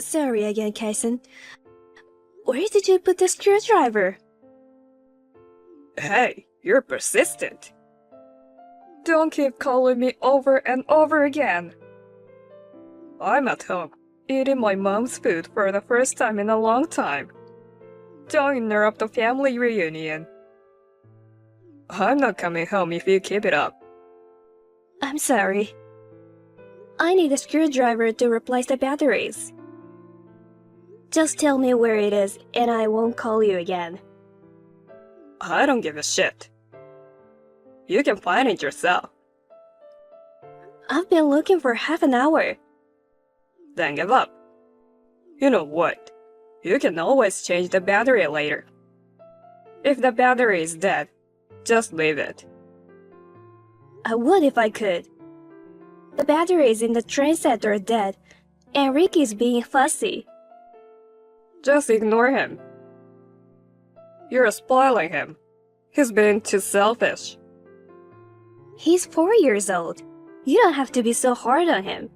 Sorry again, Kaisen. Where did you put the screwdriver? Hey, you're persistent. Don't keep calling me over and over again. I'm at home, eating my mom's food for the first time in a long time. Don't interrupt the family reunion. I'm not coming home if you keep it up. I'm sorry. I need a screwdriver to replace the batteries. Just tell me where it is and I won't call you again. I don't give a shit. You can find it yourself. I've been looking for half an hour. Then give up. You know what? You can always change the battery later. If the battery is dead, just leave it. I would if I could. The batteries in the train set are dead, and Ricky's being fussy. Just ignore him. You're spoiling him. He's being too selfish. He's 4 years old. You don't have to be so hard on him.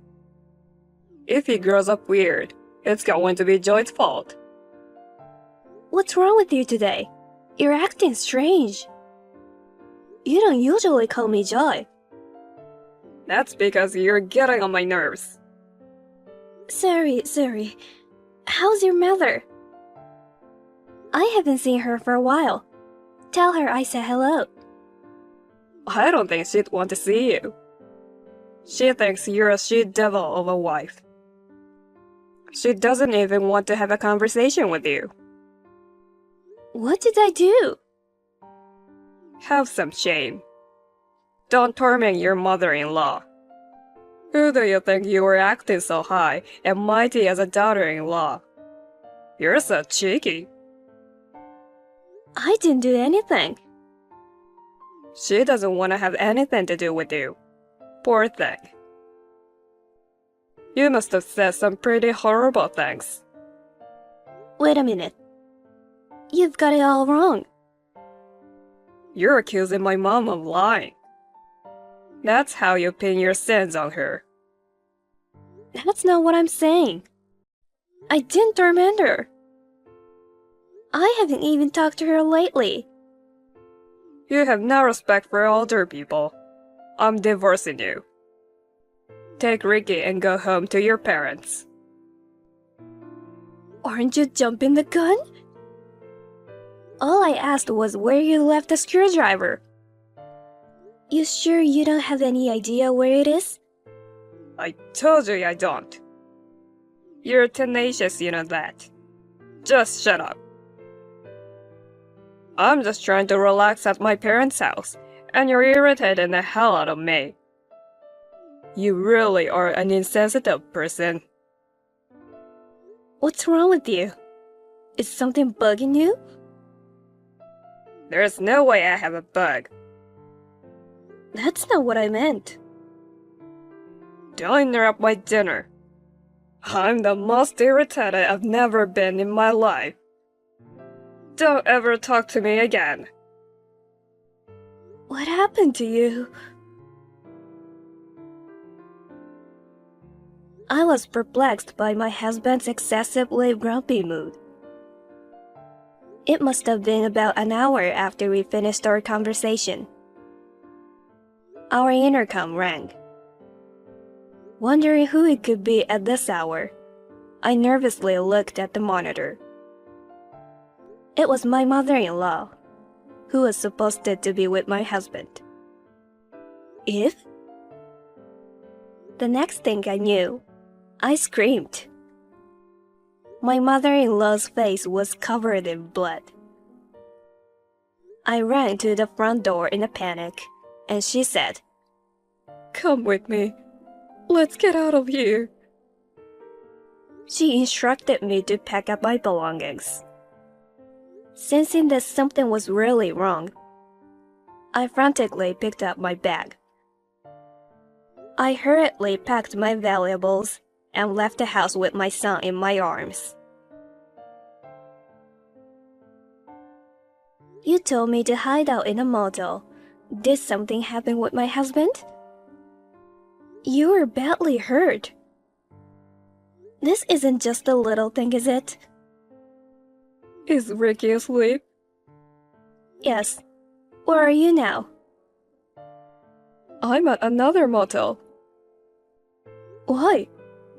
If he grows up weird, it's going to be Joy's fault. What's wrong with you today? You're acting strange. You don't usually call me Joy. That's because you're getting on my nerves. Sorry. How's your mother? I haven't seen her for a while. Tell her I said hello. I don't think she'd want to see you. She thinks you're a she-devil of a wife. She doesn't even want to have a conversation with you. What did I do? Have some shame. Don't torment your mother-in-law. Who do you think you were acting so high and mighty as a daughter-in-law? You're so cheeky. I didn't do anything. She doesn't want to have anything to do with you. Poor thing. You must have said some pretty horrible things. Wait a minute. You've got it all wrong. You're accusing my mom of lying. That's how you pin your sins on her. That's not what I'm saying. I didn't torment her. I haven't even talked to her lately. You have no respect for older people. I'm divorcing you. Take Ricky and go home to your parents. Aren't you jumping the gun? All I asked was where you left the screwdriver. You sure you don't have any idea where it is? I told you I don't. You're tenacious, you know that. Just shut up. I'm just trying to relax at my parents' house, and you're irritating the hell out of me. You really are an insensitive person. What's wrong with you? Is something bugging you? There's no way I have a bug. That's not what I meant. Don't interrupt my dinner. I'm the most irritated I've never been in my life. Don't ever talk to me again. What happened to you? I was perplexed by my husband's excessively grumpy mood. It must have been about an hour after we finished our conversation. Our intercom rang. Wondering who it could be at this hour, I nervously looked at the monitor. It was my mother-in-law, who was supposed to be with my husband. Eve? The next thing I knew, I screamed. My mother-in-law's face was covered in blood. I ran to the front door in a panic, and she said, Come with me. Let's get out of here. She instructed me to pack up my belongings. Sensing that something was really wrong, I frantically picked up my bag. I hurriedly packed my valuables and left the house with my son in my arms. You told me to hide out in a motel. Did something happen with my husband? You were badly hurt. This isn't just a little thing, is it? Is Ricky asleep? Yes. Where are you now? I'm at another motel. Why?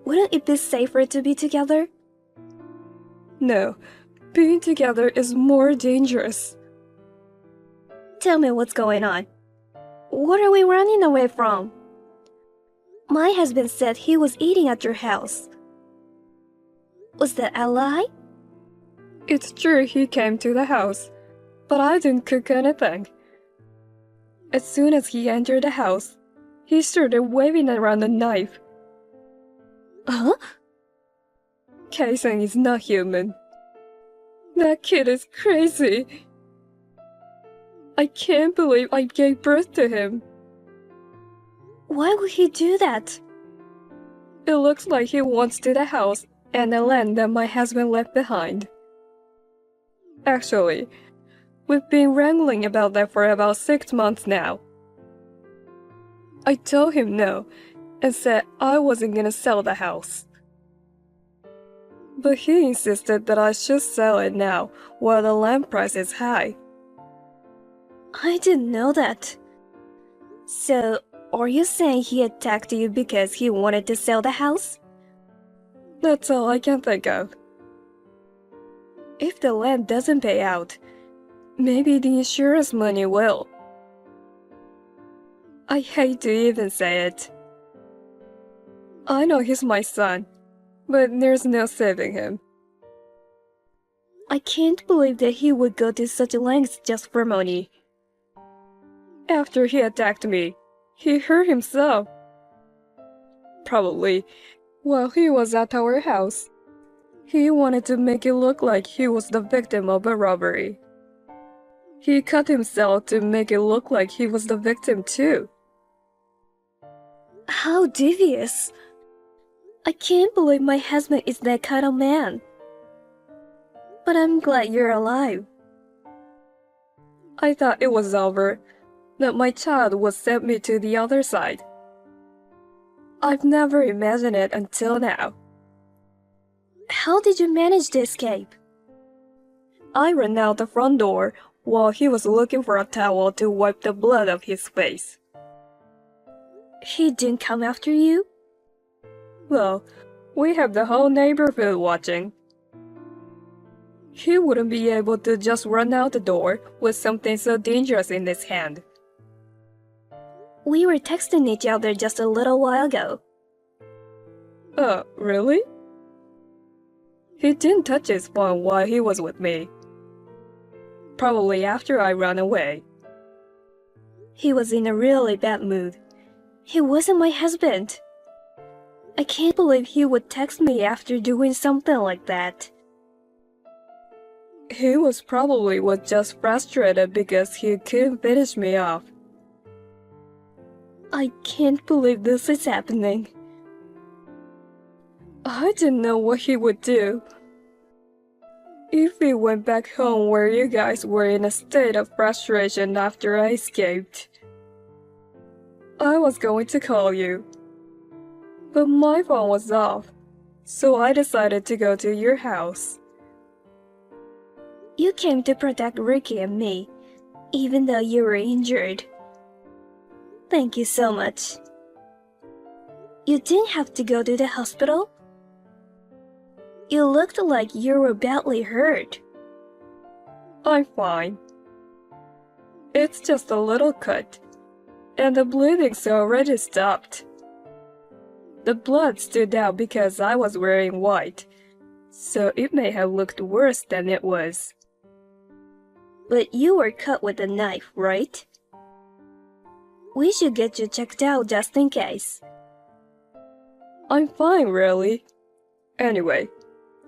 Wouldn't it be safer to be together? No, being together is more dangerous. Tell me what's going on. What are we running away from? My husband said he was eating at your house. Was that a lie? It's true he came to the house, but I didn't cook anything. As soon as he entered the house, he started waving around a knife. Huh? Kaisen is not human. That kid is crazy. I can't believe I gave birth to him. Why would he do that? It looks like he wants to the house and the land that my husband left behind. Actually, we've been wrangling about that for about 6 months now. I told him no and said I wasn't gonna sell the house. But he insisted that I should sell it now while the land price is high. I didn't know that. So, are you saying he attacked you because he wanted to sell the house? That's all I can think of. If the land doesn't pay out, maybe the insurance money will. I hate to even say it. I know he's my son, but there's no saving him. I can't believe that he would go to such lengths just for money. After he attacked me, he hurt himself. Probably while he was at our house. He wanted to make it look like he was the victim of a robbery. He cut himself to make it look like he was the victim too. How devious. I can't believe my husband is that kind of man. But I'm glad you're alive. I thought it was over, that my child would send me to the other side. I've never imagined it until now. How did you manage to escape? I ran out the front door while he was looking for a towel to wipe the blood off his face. He didn't come after you? Well, we have the whole neighborhood watching. He wouldn't be able to just run out the door with something so dangerous in his hand. We were texting each other just a little while ago. Really? He didn't touch his phone while he was with me. Probably after I ran away. He was in a really bad mood. He wasn't my husband. I can't believe he would text me after doing something like that. He was just frustrated because he couldn't finish me off. I can't believe this is happening. I didn't know what he would do. If he went back home where you guys were in a state of frustration after I escaped, I was going to call you. But my phone was off, so I decided to go to your house. You came to protect Ricky and me, even though you were injured. Thank you so much. You didn't have to go to the hospital? You looked like you were badly hurt. I'm fine. It's just a little cut, and the bleeding's already stopped. The blood stood out because I was wearing white, so it may have looked worse than it was. But you were cut with a knife, right? We should get you checked out just in case. I'm fine, really. Anyway,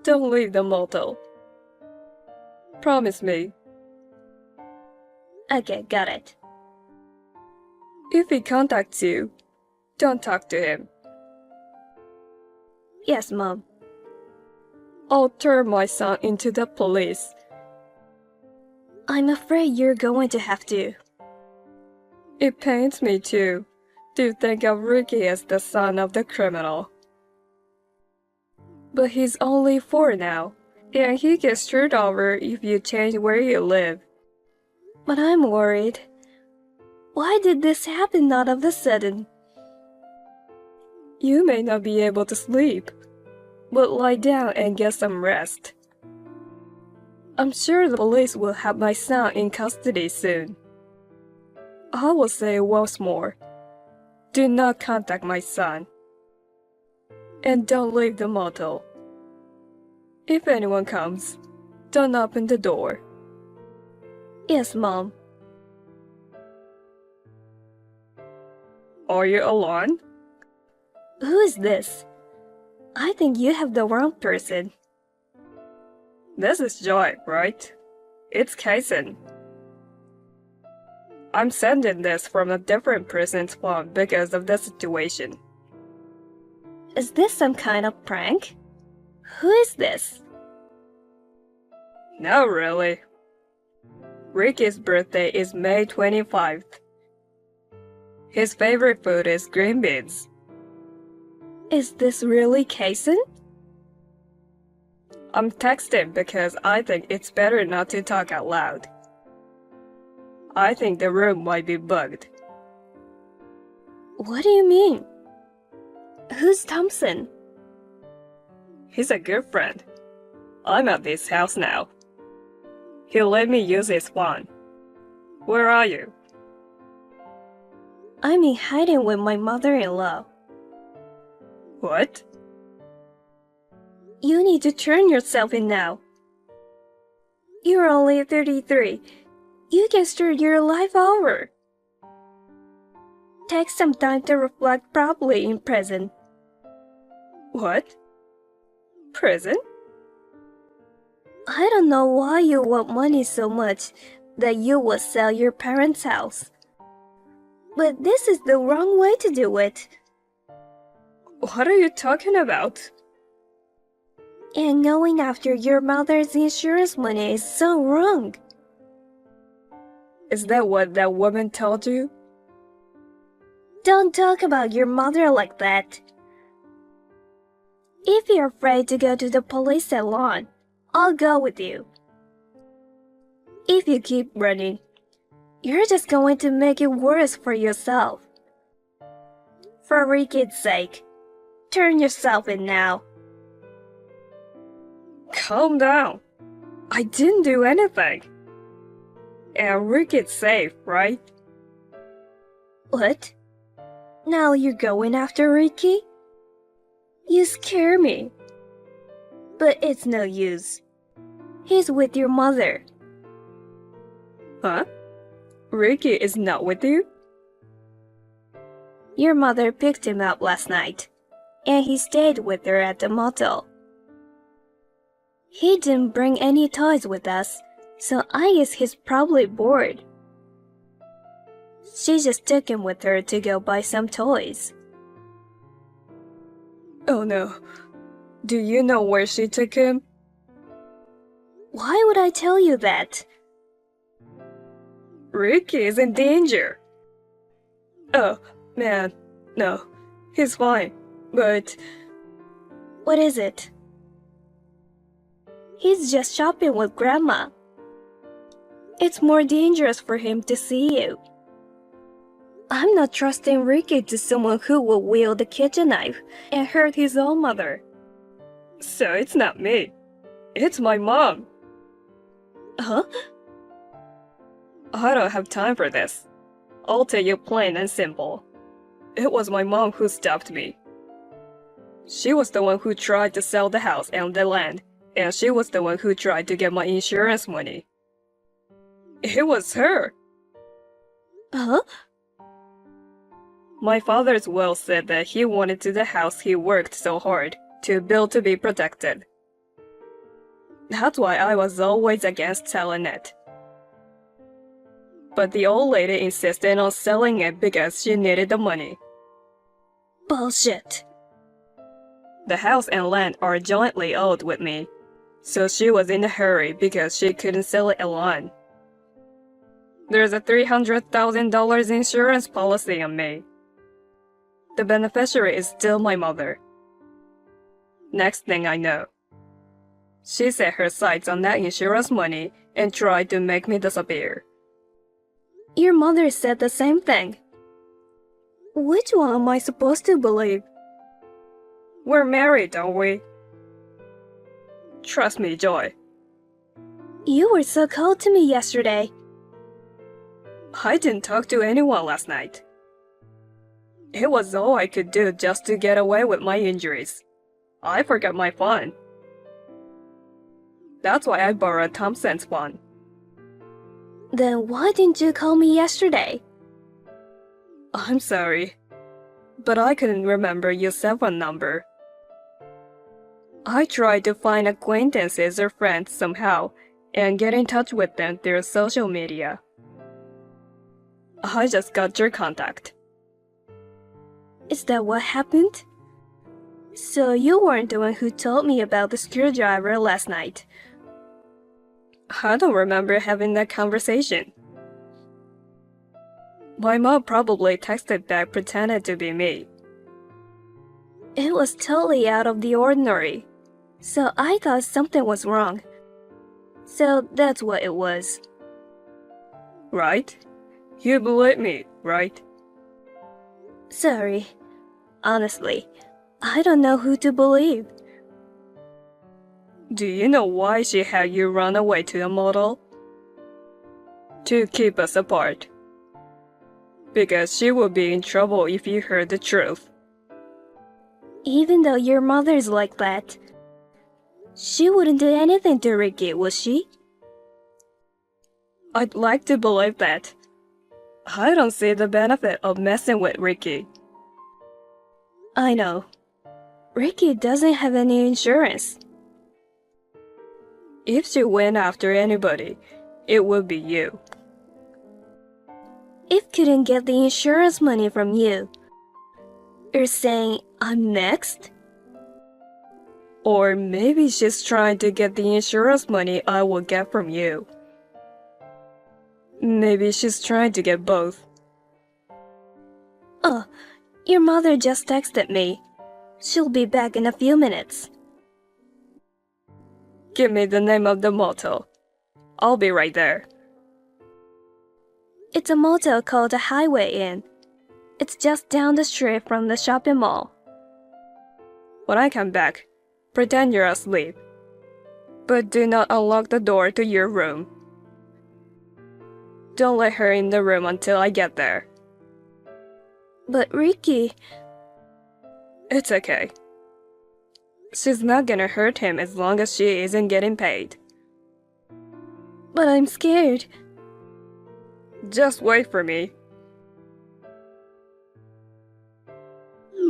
don't leave the motel. Promise me. Okay, got it. If he contacts you, don't talk to him. Yes, Mom. I'll turn my son into the police. I'm afraid you're going to have to. It pains me too, to think of Ricky as the son of the criminal. But he's only 4 now, and he gets screwed over if you change where you live. But I'm worried. Why did this happen all of a sudden? You may not be able to sleep, but lie down and get some rest. I'm sure the police will have my son in custody soon. I will say once more, do not contact my son. And don't leave the motel. If anyone comes, don't open the door. Yes, Mom. Are you alone? Who is this? I think you have the wrong person. This is Joy, right? It's Kaisen. I'm sending this from a different person's phone because of the situation. Is this some kind of prank? Who is this? No, really. Ricky's birthday is May 25th. His favorite food is green beans. Is this really Kaisen? I'm texting because I think it's better not to talk out loud. I think the room might be bugged. What do you mean? Who's Thompson? He's a good friend. I'm at this house now. He let me use his phone. Where are you? I'm in hiding with my mother-in-law. What? You need to turn yourself in now. You're only 33. You can start your life over. Take some time to reflect properly in prison. What? Prison? I don't know why you want money so much that you would sell your parents' house. But this is the wrong way to do it. What are you talking about? And going after your mother's insurance money is so wrong. Is that what that woman told you? Don't talk about your mother like that. If you're afraid to go to the police salon, I'll go with you. If you keep running, you're just going to make it worse for yourself. For Ricky's sake, turn yourself in now. Calm down. I didn't do anything. And Ricky's safe, right? What? Now you're going after Ricky? You scare me. But it's no use. He's with your mother. Huh? Ricky is not with you? Your mother picked him up last night, and he stayed with her at the motel. He didn't bring any toys with us, so I guess he's probably bored. She just took him with her to go buy some toys. Oh no. Do you know where she took him? Why would I tell you that? Ricky is in danger. Oh, man. No. He's fine. But... What is it? He's just shopping with Grandma. It's more dangerous for him to see you. I'm not trusting Ricky to someone who will wield a kitchen knife and hurt his own mother. So it's not me. It's my mom. Huh? I don't have time for this. I'll tell you plain and simple. It was my mom who stopped me. She was the one who tried to sell the house and the land, and she was the one who tried to get my insurance money. It was her. Huh? My father's will said that he wanted to the house he worked so hard to build to be protected. That's why I was always against selling it. But the old lady insisted on selling it because she needed the money. Bullshit. The house and land are jointly owned with me, so she was in a hurry because she couldn't sell it alone. There's a $300,000 insurance policy on me. The beneficiary is still my mother. Next thing I know, she set her sights on that insurance money and tried to make me disappear. Your mother said the same thing. Which one am I supposed to believe? We're married, don't we? Trust me, Joy. You were so cold to me yesterday. I didn't talk to anyone last night. It was all I could do just to get away with my injuries. I forgot my phone. That's why I borrowed Thompson's phone. Then why didn't you call me yesterday? I'm sorry, but I couldn't remember your cell phone number. I tried to find acquaintances or friends somehow and get in touch with them through social media. I just got your contact. Is that what happened? So you weren't the one who told me about the screwdriver last night. I don't remember having that conversation. My mom probably texted back pretending to be me. It was totally out of the ordinary, so I thought something was wrong. So that's what it was. Right? You believe me, right? Sorry. Honestly, I don't know who to believe. Do you know why she had you run away to a motel? To keep us apart. Because she would be in trouble if you heard the truth. Even though your mother's like that, she wouldn't do anything to Ricky, would she? I'd like to believe that. I don't see the benefit of messing with Ricky. I know. Ricky doesn't have any insurance. If she went after anybody, it would be you. If couldn't get the insurance money from you, you're saying I'm next? Or maybe she's trying to get the insurance money I will get from you. Maybe she's trying to get both. Oh, your mother just texted me. She'll be back in a few minutes. Give me the name of the motel. I'll be right there. It's a motel called the Highway Inn. It's just down the street from the shopping mall. When I come back, pretend you're asleep. But do not unlock the door to your room. Don't let her in the room until I get there. But Ricky... It's okay. She's not gonna hurt him as long as she isn't getting paid. But I'm scared. Just wait for me.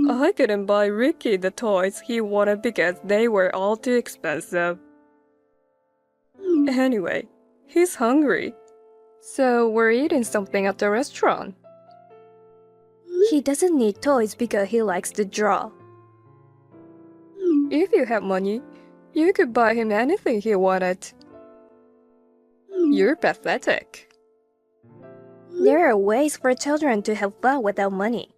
I couldn't buy Ricky the toys he wanted because they were all too expensive. Anyway, he's hungry. So we're eating something at the restaurant. He doesn't need toys because he likes to draw. If you have money, you could buy him anything he wanted. You're pathetic. There are ways for children to have fun without money.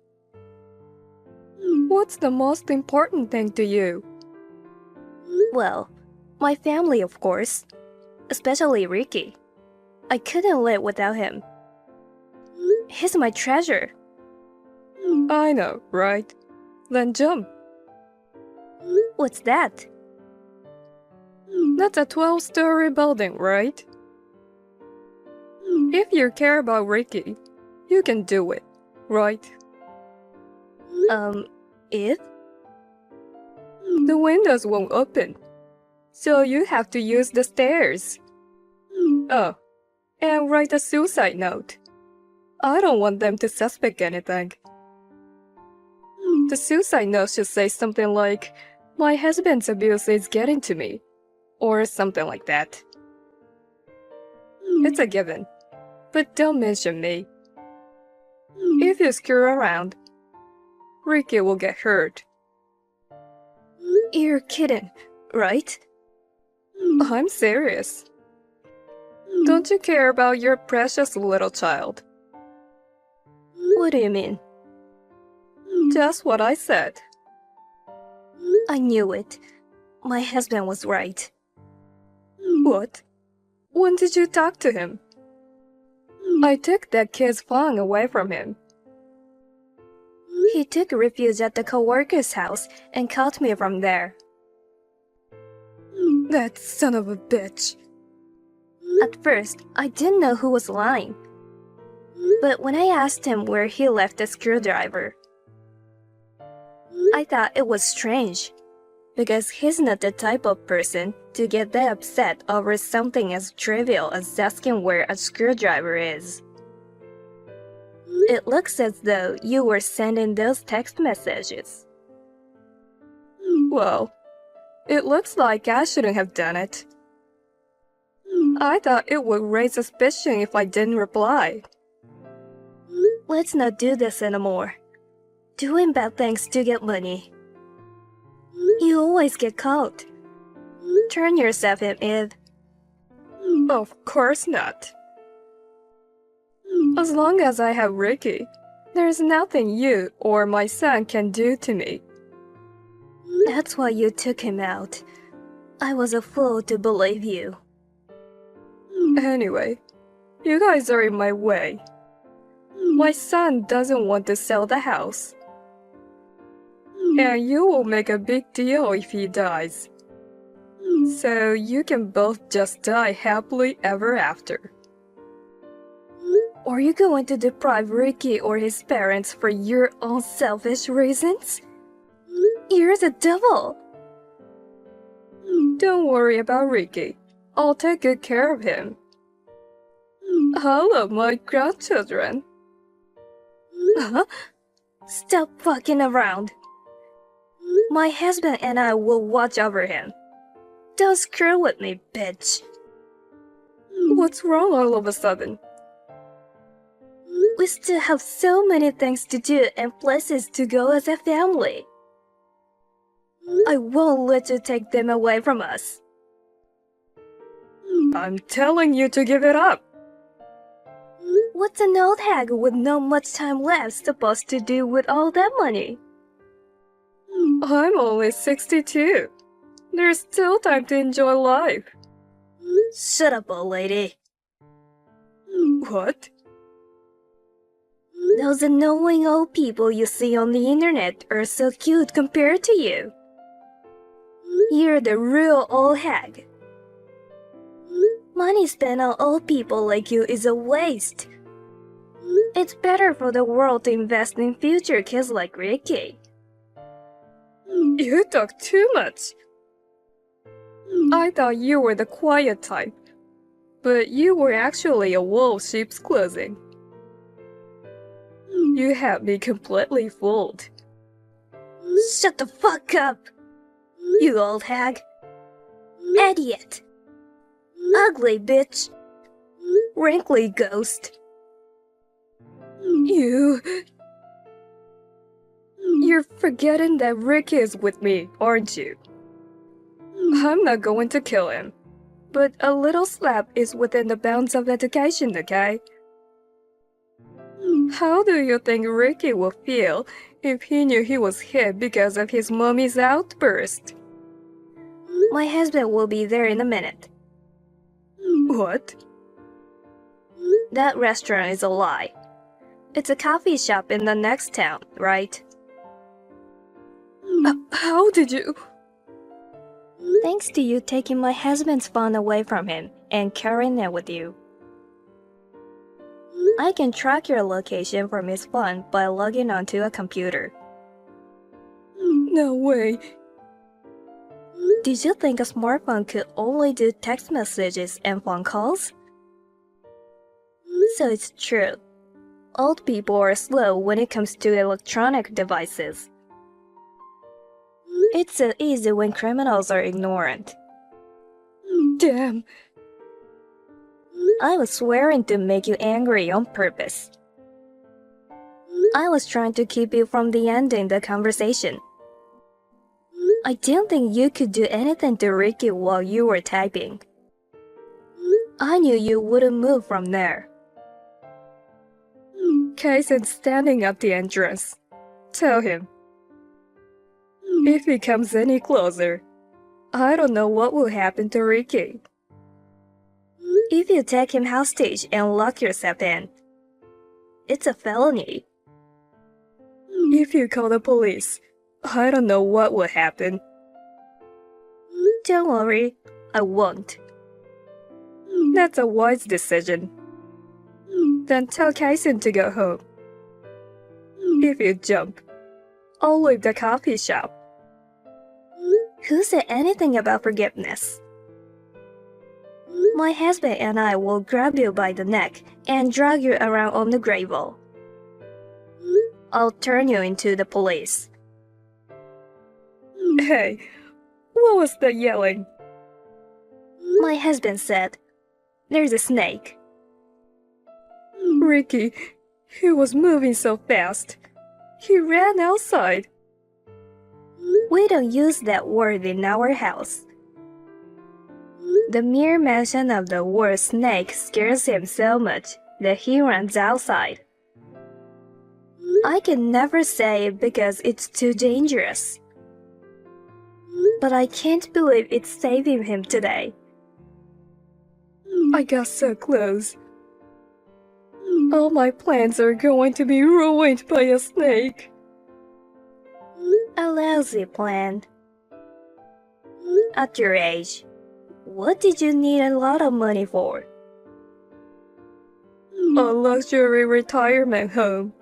What's the most important thing to you? Well, my family, of course. Especially Ricky. I couldn't live without him. He's my treasure. I know, right? Then jump. What's that? That's a 12-story building, right? If you care about Ricky, you can do it, right? If? The windows won't open, so you have to use the stairs. Oh, and write a suicide note. I don't want them to suspect anything. The suicide note should say something like, "My husband's abuse is getting to me," or something like that. It's a given, but don't mention me. If you screw around, Ricky will get hurt. You're kidding, right? I'm serious. Don't you care about your precious little child? What do you mean? Just what I said. I knew it. My husband was right. What? When did you talk to him? I took that kid's phone away from him. He took refuge at the coworker's house and called me from there. That son of a bitch. At first, I didn't know who was lying. But when I asked him where he left the screwdriver, I thought it was strange, because he's not the type of person to get that upset over something as trivial as asking where a screwdriver is. It looks as though you were sending those text messages. Well, it looks like I shouldn't have done it. I thought it would raise suspicion if I didn't reply. Let's not do this anymore. Doing bad things to get money. You always get caught. Turn yourself in, Eve. Of course not. As long as I have Ricky, there's nothing you or my son can do to me. That's why you took him out. I was a fool to believe you. Anyway, you guys are in my way. My son doesn't want to sell the house. And you will make a big deal if he dies. So you can both just die happily ever after. Are you going to deprive Ricky or his parents for your own selfish reasons? You're the devil. Don't worry about Ricky. I'll take good care of him. Hello, my grandchildren. Huh? Stop fucking around. My husband and I will watch over him. Don't screw with me, bitch. What's wrong all of a sudden? We still have so many things to do and places to go as a family. I won't let you take them away from us. I'm telling you to give it up. What's an old hag with not much time left supposed to do with all that money? I'm only 62. There's still time to enjoy life. Shut up, old lady. What? Those annoying old people you see on the internet are so cute compared to you. You're the real old hag. Money spent on old people like you is a waste. It's better for the world to invest in future kids like Ricky. You talk too much. I thought you were the quiet type, but you were actually a wolf sheep's clothing. You had me completely fooled. Shut the fuck up, you old hag. Idiot. Ugly bitch. Wrinkly ghost. You're forgetting that Rick is with me, aren't you? I'm not going to kill him, but a little slap is within the bounds of education, okay? How do you think Ricky would feel if he knew he was hit because of his mommy's outburst? My husband will be there in a minute. What? That restaurant is a lie. It's a coffee shop in the next town, right? How did you? Thanks to you taking my husband's phone away from him and carrying it with you. I can track your location from his phone by logging onto a computer. No way. Did you think a smartphone could only do text messages and phone calls? So it's true. Old people are slow when it comes to electronic devices. It's so easy when criminals are ignorant. Damn. I was swearing to make you angry on purpose. I was trying to keep you from the ending the conversation. I didn't think you could do anything to Ricky while you were typing. I knew you wouldn't move from there. Casey's standing at the entrance. Tell him. If he comes any closer, I don't know what will happen to Ricky. If you take him hostage and lock yourself in, it's a felony. If you call the police, I don't know what will happen. Don't worry, I won't. That's a wise decision. Then tell Kaisen to go home. If you jump, I'll leave the coffee shop. Who said anything about forgiveness? My husband and I will grab you by the neck and drag you around on the gravel. I'll turn you into the police. Hey, what was that yelling? My husband said, "There's a snake." Ricky, he was moving so fast. He ran outside. We don't use that word in our house. The mere mention of the word snake scares him so much that he runs outside. I can never say it because it's too dangerous. But I can't believe it's saving him today. I got so close. All my plans are going to be ruined by a snake. A lousy plan. At your age, what did you need a lot of money for? A luxury retirement home.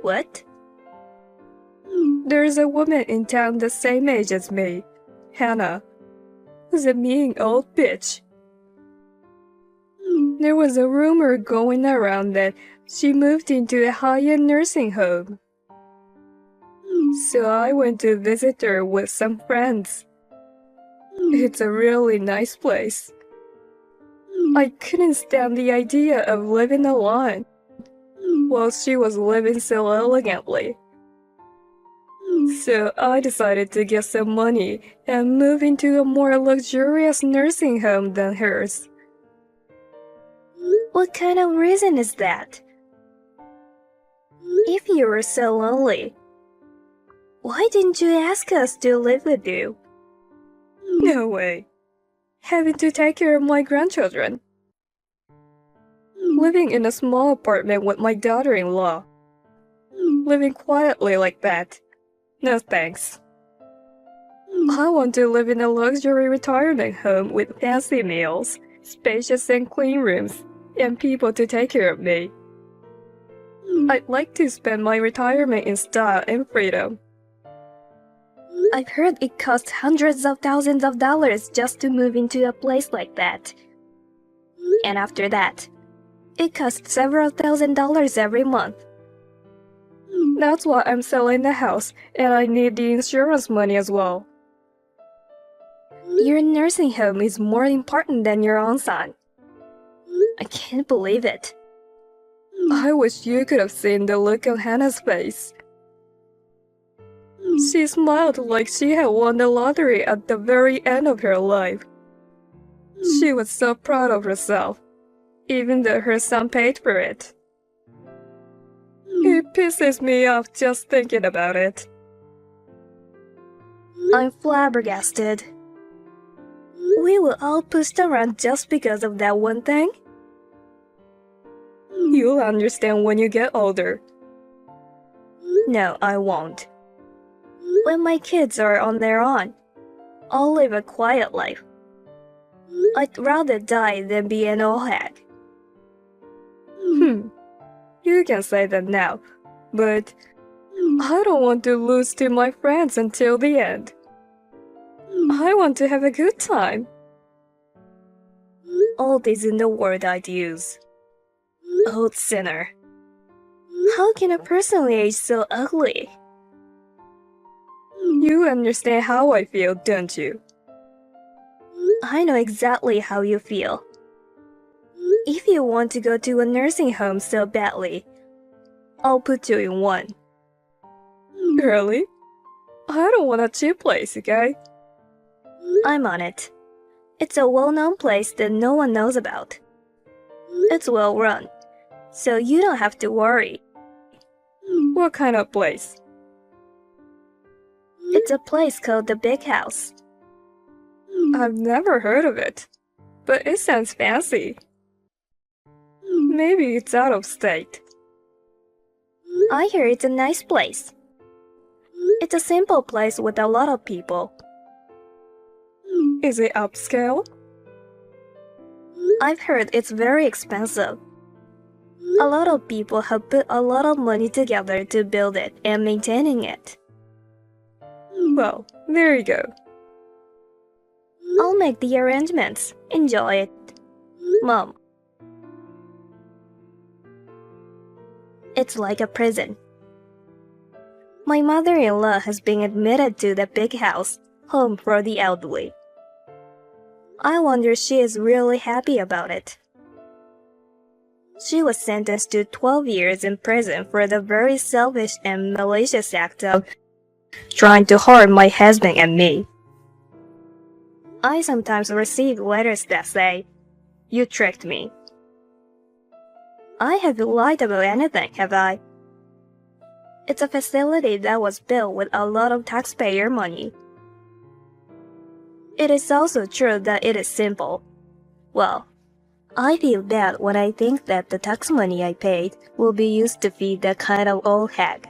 What? There's a woman in town the same age as me, Hannah, who's a mean old bitch. There was a rumor going around that she moved into a high-end nursing home. So I went to visit her with some friends. It's a really nice place. I couldn't stand the idea of living alone while she was living so elegantly. So I decided to get some money and move into a more luxurious nursing home than hers. What kind of reason is that? If you were so lonely, why didn't you ask us to live with you? No way. Having to take care of my grandchildren. Living in a small apartment with my daughter-in-law. Living quietly like that. No thanks. I want to live in a luxury retirement home with fancy meals, spacious and clean rooms, and people to take care of me. I'd like to spend my retirement in style and freedom. I've heard it costs hundreds of thousands of dollars just to move into a place like that. And after that, it costs several $1,000s every month. That's why I'm selling the house, and I need the insurance money as well. Your nursing home is more important than your own son. I can't believe it. I wish you could have seen the look on Hannah's face. She smiled like she had won the lottery at the very end of her life. She was so proud of herself, even though her son paid for it. It pisses me off just thinking about it. I'm flabbergasted. We were all pushed around just because of that one thing? You'll understand when you get older. No, I won't. When my kids are on their own, I'll live a quiet life. I'd rather die than be an old hag. You can say that now, but I don't want to lose to my friends until the end. I want to have a good time. Old isn't the word I'd use. Old sinner. How can a person age so ugly? You understand how I feel, don't you? I know exactly how you feel. If you want to go to a nursing home so badly, I'll put you in one. Really? I don't want a cheap place, okay? I'm on it. It's a well-known place that no one knows about. It's well run, so you don't have to worry. What kind of place? It's a place called the Big House. I've never heard of it, but it sounds fancy. Maybe it's out of state. I hear it's a nice place. It's a simple place with a lot of people. Is it upscale? I've heard it's very expensive. A lot of people have put a lot of money together to build it and maintaining it. Well, there you go. I'll make the arrangements. Enjoy it. Mom. It's like a prison. My mother-in-law has been admitted to the Big House, home for the elderly. I wonder she is really happy about it. She was sentenced to 12 years in prison for the very selfish and malicious act of trying to harm my husband and me. I sometimes receive letters that say, "You tricked me." I haven't lied about anything, have I? It's a facility that was built with a lot of taxpayer money. It is also true that it is simple. Well, I feel bad when I think that the tax money I paid will be used to feed that kind of old hag.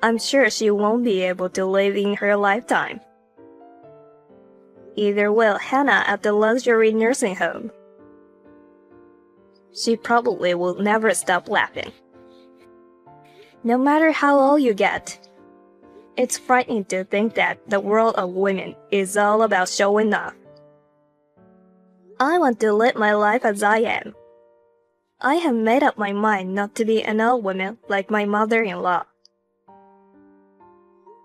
I'm sure she won't be able to live in her lifetime. Either will Hannah at the luxury nursing home. She probably will never stop laughing. No matter how old you get, it's frightening to think that the world of women is all about showing off. I want to live my life as I am. I have made up my mind not to be an old woman like my mother-in-law.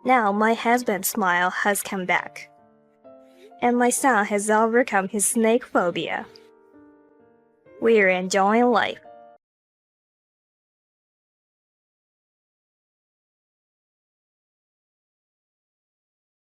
Now my husband's smile has come back, and my son has overcome his snake phobia. We're enjoying life.